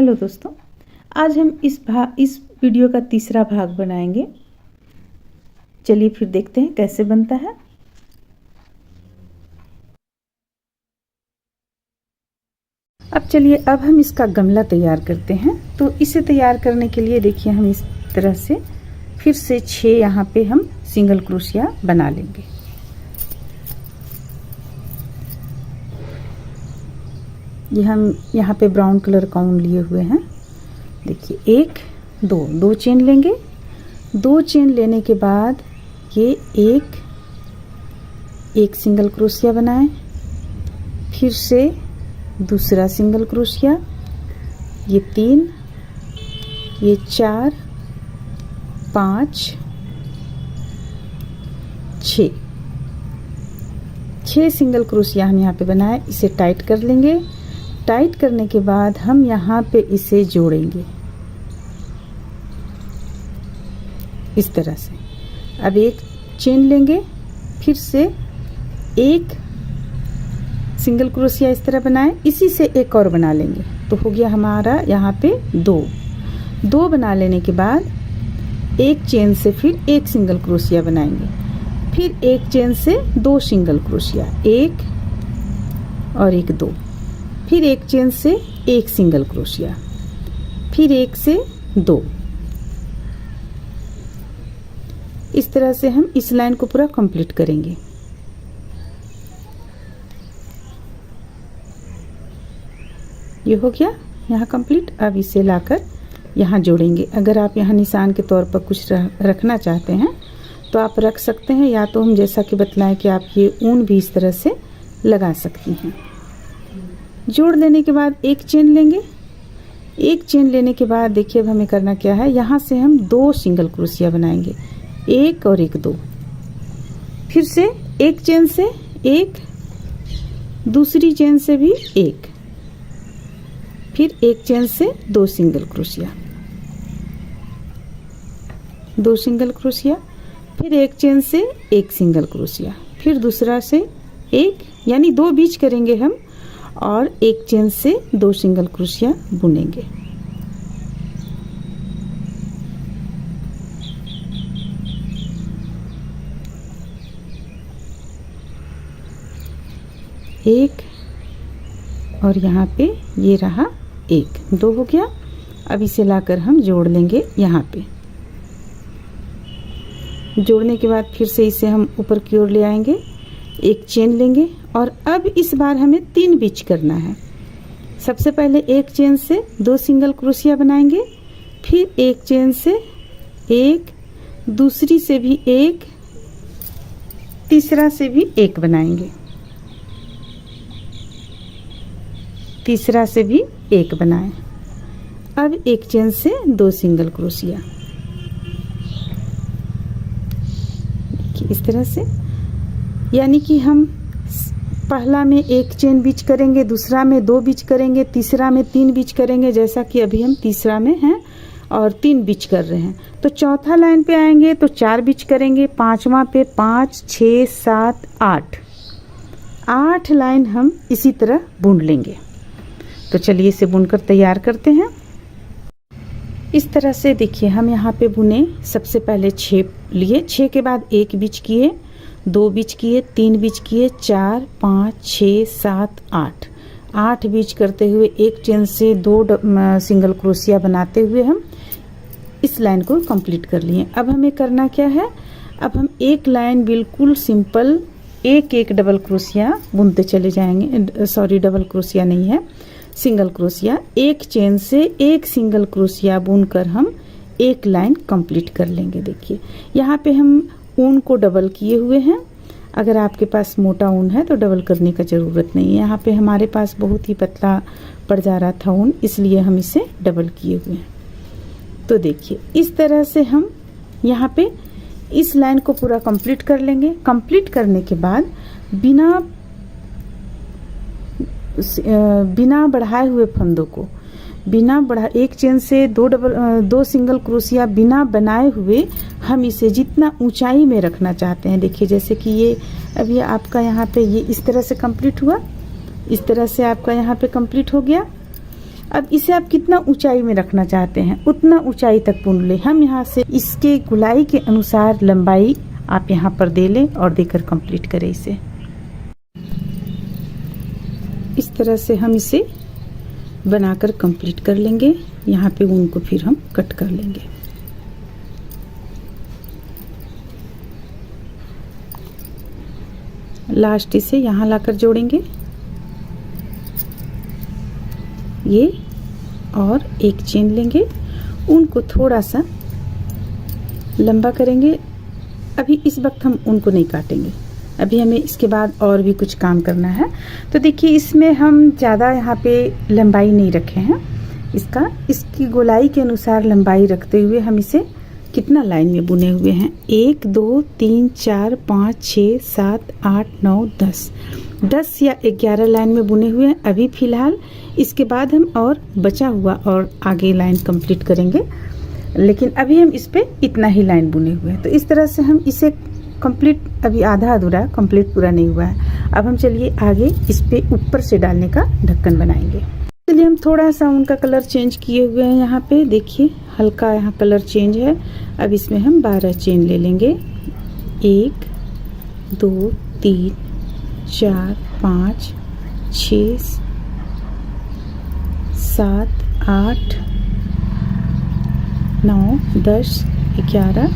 Hello दोस्तों, आज हम इस वीडियो का तीसरा भाग बनाएंगे। चलिए फिर देखते हैं कैसे बनता है। अब हम इसका गमला तैयार करते हैं। तो इसे तैयार करने के लिए देखिए हम इस तरह से फिर से 6 यहाँ पे हम सिंगल क्रोशिया बना लेंगे। ये हम यहाँ पे ब्राउन कलर का ऊन लिए हुए हैं। देखिए 1 2 चेन लेंगे। 2 चेन लेने के बाद ये एक सिंगल क्रोशिया बनाएं, फिर से दूसरा सिंगल क्रोशिया, ये 3, ये 4 5 6 सिंगल क्रोशिया हम यहाँ पे बनाए। इसे टाइट कर लेंगे। टाइट करने के बाद हम यहाँ पे इसे जोड़ेंगे इस तरह से। अब एक चेन लेंगे, फिर से एक सिंगल क्रोशिया इस तरह बनाए, इसी से एक और बना लेंगे। तो हो गया हमारा यहाँ पे 2 बना लेने के बाद एक चेन से फिर एक सिंगल क्रोशिया बनाएंगे, फिर एक चेन से 2 सिंगल क्रोशिया, 1 और 2, फिर एक चेन से एक सिंगल क्रोशिया, फिर 1 से 2। इस तरह से हम इस लाइन को पूरा कंप्लीट करेंगे। ये हो गया यहाँ कंप्लीट। अब इसे लाकर यहाँ जोड़ेंगे। अगर आप यहाँ निशान के तौर पर कुछ रखना चाहते हैं तो आप रख सकते हैं, या तो हम जैसा कि बतलाएं कि आप ये ऊन भी इस तरह से लगा सकती हैं। जोड़ लेने के बाद एक चेन लेंगे। एक चेन लेने के बाद देखिए अब हमें करना क्या है, यहाँ से हम 2 सिंगल क्रोशिया बनाएंगे, 1 और 2। फिर से एक चेन से एक, दूसरी चेन से भी एक, फिर एक चेन से 2 सिंगल क्रोशिया, 2 सिंगल क्रोशिया, फिर एक चेन से एक सिंगल क्रोशिया, फिर दूसरा से एक, यानी 2 बीच करेंगे हम, और एक चेन से 2 सिंगल क्रोशिया बुनेंगे। एक और यहाँ पे ये रहा 1 2 हो गया। अब इसे लाकर हम जोड़ लेंगे। यहाँ पे जोड़ने के बाद फिर से इसे हम ऊपर की ओर ले आएंगे, एक चेन लेंगे, और अब इस बार हमें 3 बीच करना है। सबसे पहले एक चेन से 2 सिंगल क्रोशिया बनाएंगे, फिर एक चेन से एक, दूसरी से भी एक, तीसरा से भी एक बनाएंगे, तीसरा से भी एक बनाएं। अब एक चेन से 2 सिंगल क्रोशिया, इस तरह से, यानी कि हम पहला में एक चेन बीच करेंगे, दूसरा में 2 बीच करेंगे, तीसरा में 3 बीच करेंगे, जैसा कि अभी हम तीसरा में हैं और 3 बीच कर रहे हैं। तो चौथा लाइन पे आएंगे तो 4 बीच करेंगे, पांचवा पे 5 6 7 8 लाइन हम इसी तरह बुन लेंगे। तो चलिए इसे बुनकर तैयार करते हैं। इस तरह से देखिए हम यहाँ पे बुने। सबसे पहले 6 लिए, 6 के बाद 1 बीच किए, 2 बीच किए, 3 बीच किए, 4 5 6 7 8 बीच करते हुए एक चेन से 2 सिंगल क्रोशिया बनाते हुए हम इस लाइन को कंप्लीट कर लिए। अब हमें करना क्या है, अब हम एक लाइन बिल्कुल सिंपल एक डबल क्रोशिया बुनते चले जाएंगे। सॉरी, डबल क्रोशिया नहीं है, सिंगल क्रोशिया। एक चेन से एक सिंगल क्रोशिया बुनकर हम एक लाइन कंप्लीट कर लेंगे। देखिए यहाँ पे हम ऊन को डबल किए हुए हैं। अगर आपके पास मोटा ऊन है तो डबल करने का ज़रूरत नहीं है। यहाँ पे हमारे पास बहुत ही पतला पड़ जा रहा था ऊन, इसलिए हम इसे डबल किए हुए हैं। तो देखिए इस तरह से हम यहाँ पे इस लाइन को पूरा कंप्लीट कर लेंगे। कंप्लीट करने के बाद बिना बढ़ाए हुए फंदों को, एक चेन से 2 सिंगल क्रोशिया बिना बनाए हुए हम इसे जितना ऊंचाई में रखना चाहते हैं। देखिए जैसे कि ये अभी आपका यहाँ पे ये इस तरह से कंप्लीट हुआ, इस तरह से आपका यहाँ पे कंप्लीट हो गया। अब इसे आप कितना ऊंचाई में रखना चाहते हैं उतना ऊंचाई तक बुन लें। हम यहाँ से इसके गुलाई के अनुसार लंबाई आप यहाँ पर दे लें और देकर कंप्लीट करें इसे। इस तरह से हम इसे बनाकर कंप्लीट कर लेंगे। यहाँ पे ऊन को फिर हम कट कर लेंगे। लास्ट इसे यहाँ लाकर जोड़ेंगे ये, और एक चेन लेंगे, ऊन को थोड़ा सा लंबा करेंगे। अभी इस वक्त हम ऊन को नहीं काटेंगे, अभी हमें इसके बाद और भी कुछ काम करना है। तो देखिए इसमें हम ज़्यादा यहाँ पे लंबाई नहीं रखे हैं, इसकी गोलाई के अनुसार लंबाई रखते हुए हम इसे कितना लाइन में बुने हुए हैं, 1 2 3 4 5 6 7 8 9 10 या 11 लाइन में बुने हुए हैं अभी फ़िलहाल। इसके बाद हम और बचा हुआ और आगे लाइन कंप्लीट करेंगे, लेकिन अभी हम इस पे इतना ही लाइन बुने हुए हैं। तो इस तरह से हम इसे कंप्लीट, अभी आधा अधूरा कंप्लीट पूरा नहीं हुआ है। अब हम चलिए आगे इस पे ऊपर से डालने का ढक्कन बनाएंगे। चलिए हम थोड़ा सा उनका कलर चेंज किए हुए हैं। यहाँ पे देखिए हल्का यहाँ कलर चेंज है। अब इसमें हम 12 चेन ले लेंगे, 1 2 3 4 5 6 7 8 9 10 11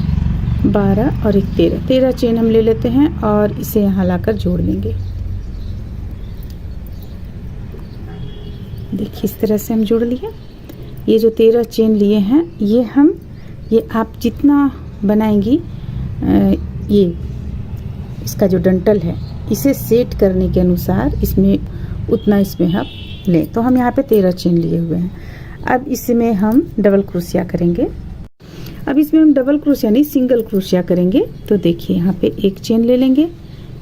12 और एक 13 चेन हम ले लेते हैं और इसे यहाँ लाकर जोड़ लेंगे। देखिए इस तरह से हम जोड़ लिए। ये जो 13 चेन लिए हैं ये आप जितना बनाएंगी, ये इसका जो डंटल है इसे सेट करने के अनुसार इसमें उतना इसमें आप लें। तो हम यहाँ पे 13 चेन लिए हुए हैं। अब इसमें हम डबल क्रोशिया करेंगे। अब इसमें हम डबल क्रोशिया नहीं सिंगल क्रोशिया करेंगे। तो देखिए यहाँ पे एक चेन ले लेंगे,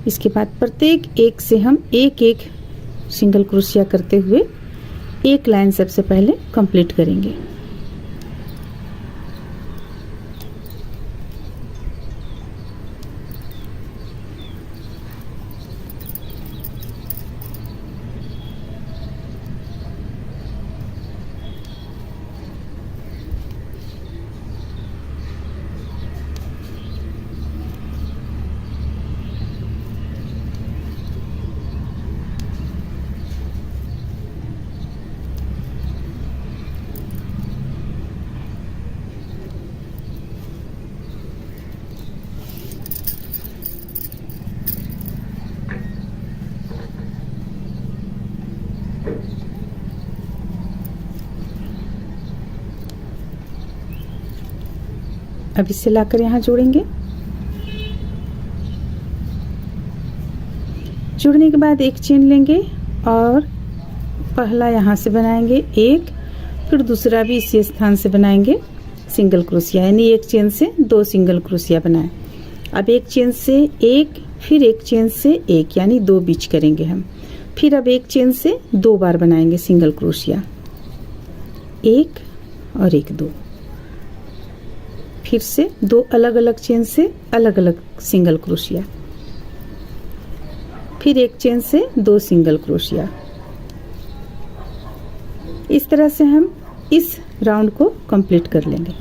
इसके बाद प्रत्येक एक से हम एक एक सिंगल क्रोशिया करते हुए एक लाइन सबसे पहले कंप्लीट करेंगे। अब इसे लाकर यहाँ जोड़ेंगे। जुड़ने के बाद एक चेन लेंगे और पहला यहाँ से बनाएंगे एक, फिर दूसरा भी इसी स्थान से बनाएंगे सिंगल क्रोशिया, यानी एक चेन से 2 सिंगल क्रोशिया बनाएं। अब एक चेन से एक, फिर एक चेन से एक, यानी 2 बीच करेंगे हम। फिर अब एक चेन से 2 बार बनाएंगे सिंगल क्रोशिया, 1 और 1 2, फिर से 2 अलग अलग चेन से अलग अलग सिंगल क्रोशिया, फिर एक चेन से 2 सिंगल क्रोशिया। इस तरह से हम इस राउंड को कंप्लीट कर लेंगे।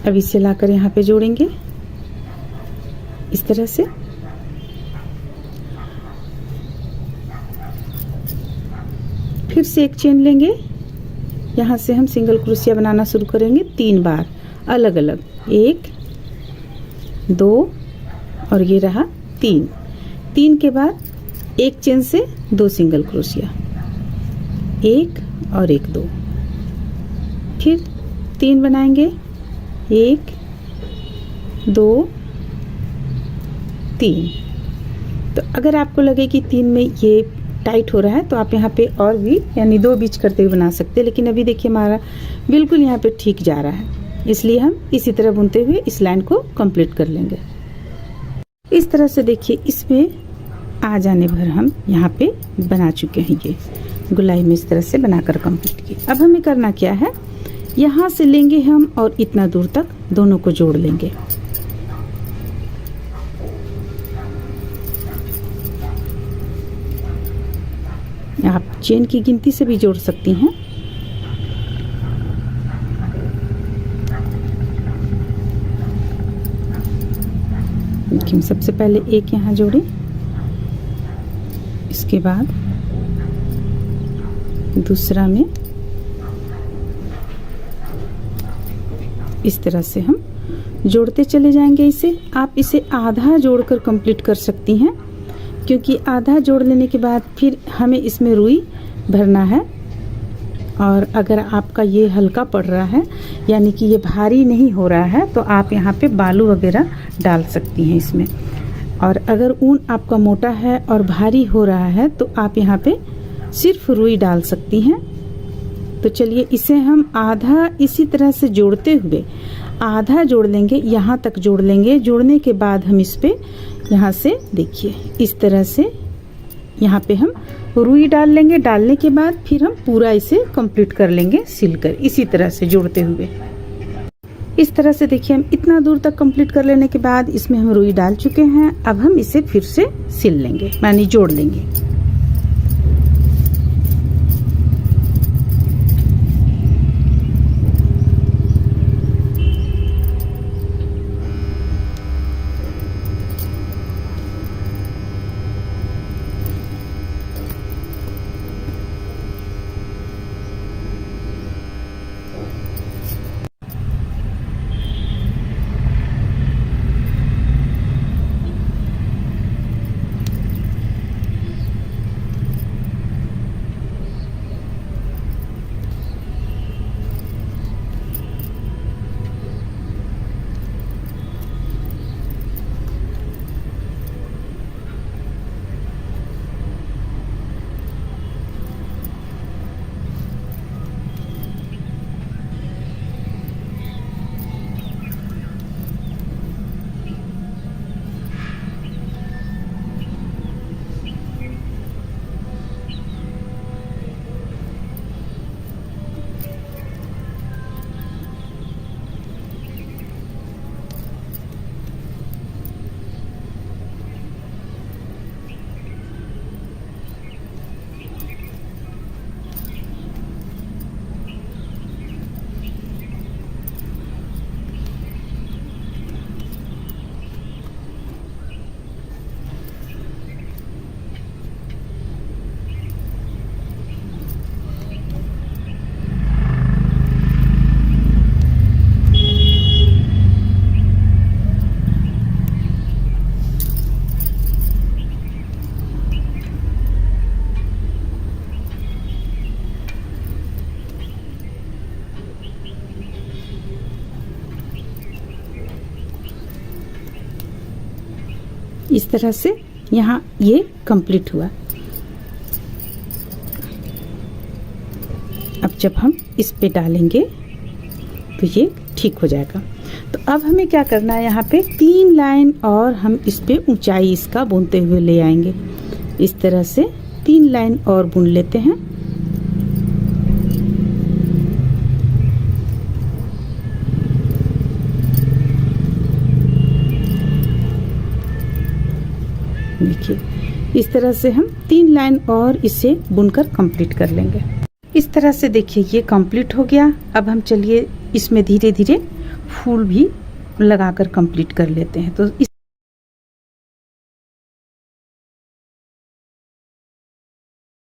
अब इसे लाकर यहाँ पे जोड़ेंगे इस तरह से। फिर से एक चेन लेंगे, यहाँ से हम सिंगल क्रोशिया बनाना शुरू करेंगे 3 बार अलग अलग, 1 2 और ये रहा 3 के बाद एक चेन से 2 सिंगल क्रोशिया, 1 और 1 2, फिर 3 बनाएंगे, 1 2 3। तो अगर आपको लगे कि 3 में ये टाइट हो रहा है तो आप यहाँ पे और भी यानी 2 बीच करते हुए बना सकते हैं, लेकिन अभी देखिए हमारा बिल्कुल यहाँ पे ठीक जा रहा है, इसलिए हम इसी तरह बुनते हुए इस लाइन को कंप्लीट कर लेंगे। इस तरह से देखिए इसमें आ जाने भर हम यहाँ पे बना चुके हैं। ये गुलाई में इस तरह से बनाकर कंप्लीट किया। अब हमें करना क्या है, यहाँ से लेंगे हम और इतना दूर तक दोनों को जोड़ लेंगे। आप चेन की गिनती से भी जोड़ सकती हैं। देखिए सबसे पहले एक यहाँ जोड़े, इसके बाद दूसरा में इस तरह से हम जोड़ते चले जाएंगे। इसे आप इसे आधा जोड़कर कंप्लीट कर सकती हैं, क्योंकि आधा जोड़ लेने के बाद फिर हमें इसमें रुई भरना है। और अगर आपका ये हल्का पड़ रहा है, यानी कि ये भारी नहीं हो रहा है, तो आप यहाँ पे बालू वगैरह डाल सकती हैं इसमें। और अगर ऊन आपका मोटा है और भारी हो रहा है, तो आप यहाँ पे सिर्फ रुई डाल सकती हैं। तो चलिए इसे हम आधा इसी तरह से जोड़ते हुए आधा जोड़ लेंगे, यहाँ तक जोड़ लेंगे। जोड़ने के बाद हम इस पे यहाँ से देखिए इस तरह से यहाँ पे हम रुई डाल लेंगे। डालने के बाद फिर हम पूरा इसे कंप्लीट कर लेंगे सिलकर, इसी तरह से जोड़ते हुए। इस तरह से देखिए हम इतना दूर तक कंप्लीट कर लेने के बाद इसमें हम रुई डाल चुके हैं। अब हम इसे फिर से सिल लेंगे, यानी जोड़ लेंगे। इस तरह से यहाँ ये कंप्लीट हुआ। अब जब हम इस पे डालेंगे तो ये ठीक हो जाएगा। तो अब हमें क्या करना है, यहाँ पे 3 लाइन और हम इस पे ऊंचाई इसका बुनते हुए ले आएंगे। इस तरह से 3 लाइन और बुन लेते हैं। देखिए इस तरह से हम 3 लाइन और इसे बुनकर कंप्लीट कर लेंगे। इस तरह से देखिए ये कंप्लीट हो गया। अब हम चलिए इसमें धीरे धीरे फूल भी लगाकर कंप्लीट कर लेते हैं। तो इस